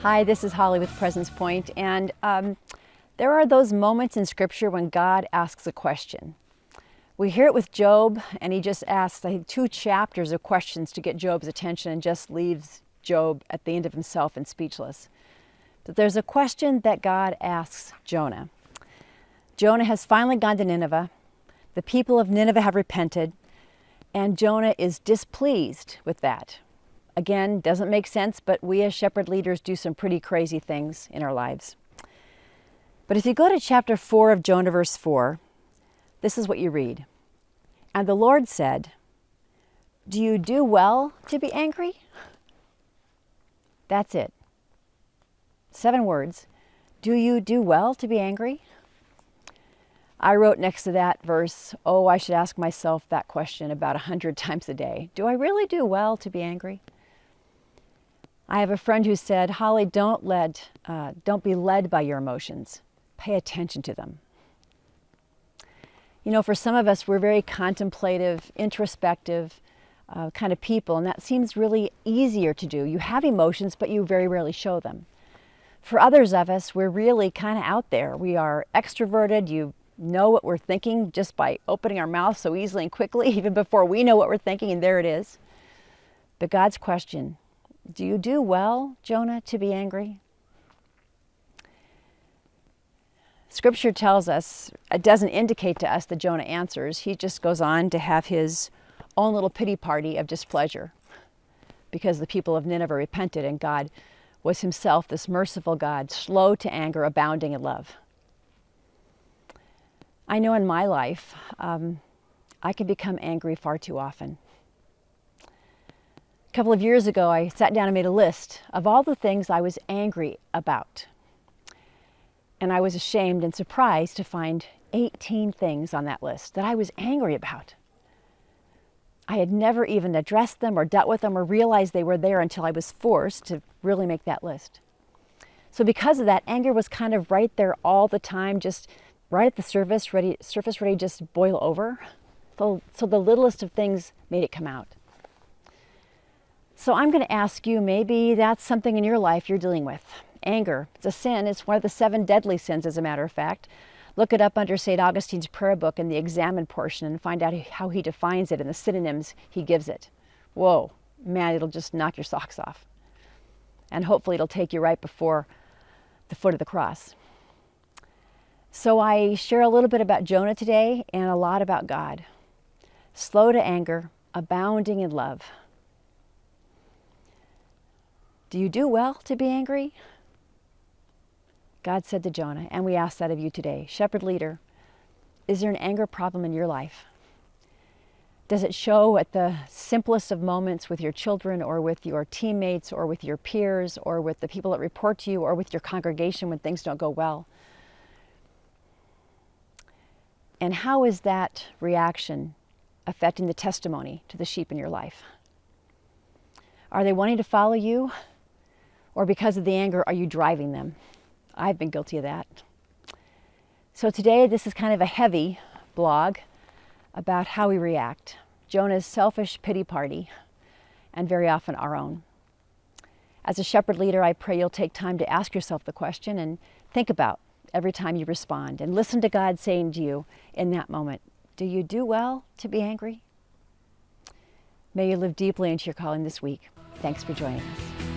Hi, this is Holly with Presence Point, and there are those moments in Scripture when God asks a question. We hear it with Job, and he just asks, I think, 2 chapters of questions to get Job's attention and just leaves Job at the end of himself and speechless. But there's a question that God asks Jonah. Jonah has finally gone to Nineveh. The people of Nineveh have repented, and Jonah is displeased with that. Again, doesn't make sense, but we as shepherd leaders do some pretty crazy things in our lives. But if you go to chapter 4 of Jonah, verse 4, this is what you read. And the Lord said, "Do you do well to be angry?" That's it. 7 words. Do you do well to be angry? I wrote next to that verse, oh, I should ask myself that question about 100 times a day. Do I really do well to be angry? I have a friend who said, Holly, don't be led by your emotions. Pay attention to them. You know, for some of us, we're very contemplative, introspective kind of people, and that seems really easier to do. You have emotions, but you very rarely show them. For others of us, we're really kind of out there. We are extroverted. You know what we're thinking just by opening our mouth so easily and quickly, even before we know what we're thinking, and there it is. But God's question, do you do well, Jonah, to be angry? Scripture tells us, it doesn't indicate to us that Jonah answers. He just goes on to have his own little pity party of displeasure because the people of Nineveh repented and God was himself this merciful God, slow to anger, abounding in love. I know in my life, I can become angry far too often. A couple of years ago, I sat down and made a list of all the things I was angry about. And I was ashamed and surprised to find 18 things on that list that I was angry about. I had never even addressed them or dealt with them or realized they were there until I was forced to really make that list. So because of that, anger was kind of right there all the time, just right at the surface ready to just boil over. So the littlest of things made it come out. So I'm going to ask you, maybe that's something in your life you're dealing with. Anger, it's a sin. It's one of the 7 deadly sins, as a matter of fact. Look it up under St. Augustine's prayer book in the examined portion and find out how he defines it and the synonyms he gives it. Whoa, man, it'll just knock your socks off. And hopefully it'll take you right before the foot of the cross. So I share a little bit about Jonah today and a lot about God. Slow to anger, abounding in love. Do you do well to be angry? God said to Jonah, and we ask that of you today. Shepherd leader, is there an anger problem in your life? Does it show at the simplest of moments with your children or with your teammates or with your peers or with the people that report to you or with your congregation when things don't go well? And how is that reaction affecting the testimony to the sheep in your life? Are they wanting to follow you? Or because of the anger, are you driving them? I've been guilty of that. So today, this is kind of a heavy blog about how we react. Jonah's selfish pity party, and very often our own. As a shepherd leader, I pray you'll take time to ask yourself the question and think about every time you respond and listen to God saying to you in that moment, do you do well to be angry? May you live deeply into your calling this week. Thanks for joining us.